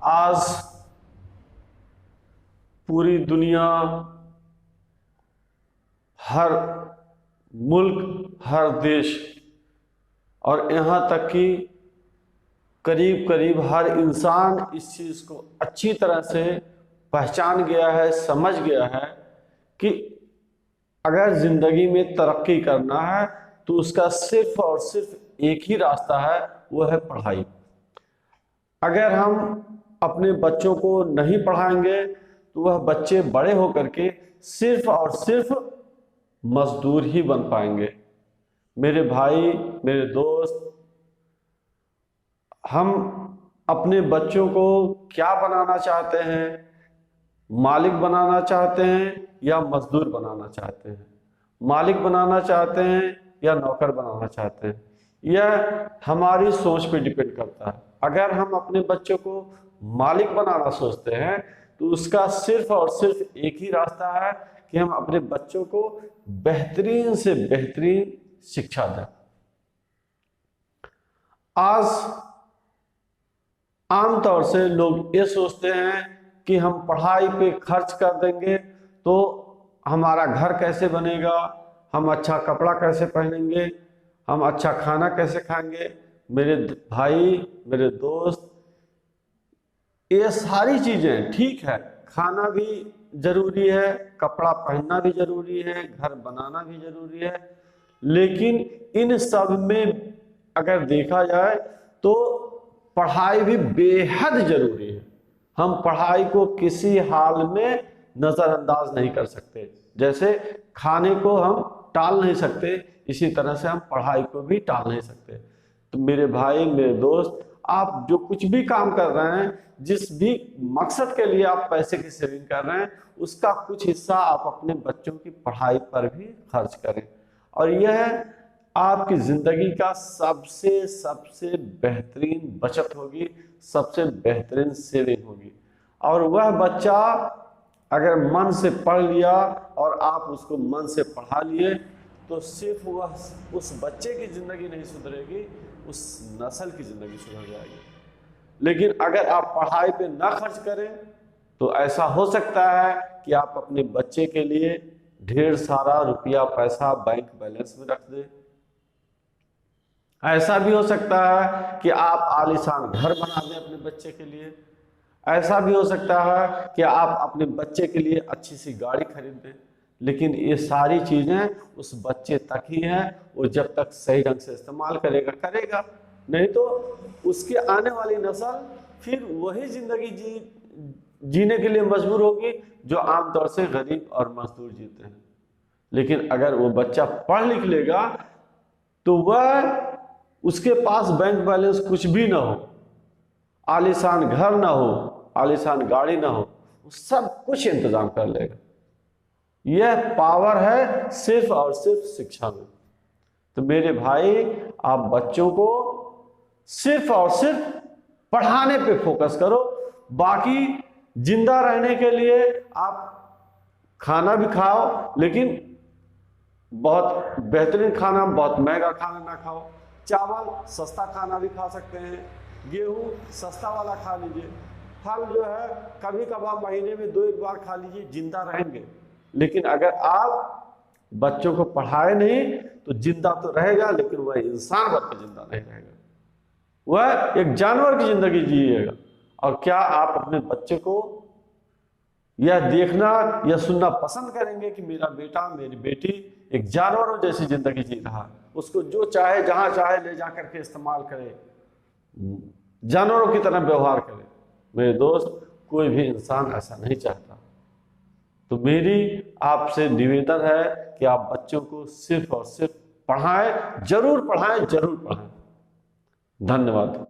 आज पूरी दुनिया, हर मुल्क, हर देश और यहाँ तक कि करीब करीब हर इंसान इस चीज़ को अच्छी तरह से पहचान गया है, समझ गया है कि अगर जिंदगी में तरक्की करना है तो उसका सिर्फ और सिर्फ एक ही रास्ता है, वो है पढ़ाई। अगर हम अपने बच्चों को नहीं पढ़ाएंगे तो वह बच्चे बड़े होकर के सिर्फ और सिर्फ मजदूर ही बन पाएंगे। मेरे भाई, मेरे दोस्त, हम अपने बच्चों को क्या बनाना चाहते हैं? मालिक बनाना चाहते हैं या मजदूर बनाना चाहते हैं? मालिक बनाना चाहते हैं या नौकर बनाना चाहते हैं? यह हमारी सोच पे डिपेंड करता है। अगर हम अपने बच्चों को मालिक बनाना सोचते हैं तो उसका सिर्फ और सिर्फ एक ही रास्ता है कि हम अपने बच्चों को बेहतरीन से बेहतरीन शिक्षा दें। आज आमतौर से लोग ये सोचते हैं कि हम पढ़ाई पे खर्च कर देंगे तो हमारा घर कैसे बनेगा, हम अच्छा कपड़ा कैसे पहनेंगे, हम अच्छा खाना कैसे खाएंगे। मेरे भाई, मेरे दोस्त, ये सारी चीजें ठीक है, खाना भी जरूरी है, कपड़ा पहनना भी जरूरी है, घर बनाना भी जरूरी है, लेकिन इन सब में अगर देखा जाए तो पढ़ाई भी बेहद जरूरी है। हम पढ़ाई को किसी हाल में नजरअंदाज नहीं कर सकते। जैसे खाने को हम टाल नहीं सकते, इसी तरह से हम पढ़ाई को भी टाल नहीं सकते। तो मेरे भाई, मेरे दोस्त, आप जो कुछ भी काम कर रहे हैं, जिस भी मकसद के लिए आप पैसे की सेविंग कर रहे हैं, उसका कुछ हिस्सा आप अपने बच्चों की पढ़ाई पर भी खर्च करें। और यह आपकी जिंदगी का सबसे बेहतरीन बचत होगी, सबसे बेहतरीन सेविंग होगी। और वह बच्चा अगर मन से पढ़ लिया और आप उसको मन से पढ़ा लिए तो सिर्फ वह उस बच्चे की जिंदगी नहीं सुधरेगी, उस नस्ल की जिंदगी सुधर जाएगी। लेकिन अगर आप पढ़ाई पे ना खर्च करें तो ऐसा हो सकता है कि आप अपने बच्चे के लिए ढेर सारा रुपया पैसा बैंक बैलेंस में रख दें। ऐसा भी हो सकता है कि आप आलीशान घर बना दें अपने बच्चे के लिए। ऐसा भी हो सकता है कि आप अपने बच्चे के लिए अच्छी सी गाड़ी खरीद दें। लेकिन ये सारी चीजें उस बच्चे तक ही हैं, वो जब तक सही ढंग से इस्तेमाल करेगा, नहीं तो उसके आने वाली नस्ल फिर वही जिंदगी जीने के लिए मजबूर होगी जो आमतौर से गरीब और मजदूर जीते हैं। लेकिन अगर वो बच्चा पढ़ लिख लेगा तो वह, उसके पास बैंक बैलेंस कुछ भी ना हो, आलीशान घर ना हो, आलीशान गाड़ी ना हो, सब कुछ इंतजाम कर लेगा। यह पावर है सिर्फ और सिर्फ शिक्षा में। तो मेरे भाई, आप बच्चों को सिर्फ और सिर्फ पढ़ाने पे फोकस करो। बाकी जिंदा रहने के लिए आप खाना भी खाओ, लेकिन बहुत बेहतरीन खाना, बहुत महंगा खाना ना खाओ। चावल सस्ता खाना भी खा सकते हैं, गेहूं सस्ता वाला खा लीजिए, फल जो है कभी कभार महीने में 2-1 बार खा लीजिए, जिंदा रहेंगे। लेकिन अगर आप बच्चों को पढ़ाए नहीं तो जिंदा तो रहेगा, लेकिन वह इंसान बन के जिंदा नहीं रहेगा, वह एक जानवर की जिंदगी जिएगा। और क्या आप अपने बच्चे को यह देखना या सुनना पसंद करेंगे कि मेरा बेटा, मेरी बेटी एक जानवरों जैसी जिंदगी जी रहा है, उसको जो चाहे जहां चाहे ले जाकर के इस्तेमाल करे, जानवरों की तरह व्यवहार करे? मेरे दोस्त, कोई भी इंसान ऐसा नहीं चाहता। तो मेरी आपसे निवेदन है कि आप बच्चों को सिर्फ और सिर्फ पढ़ाएं, जरूर पढ़ाएं, जरूर पढ़ाएं। धन्यवाद।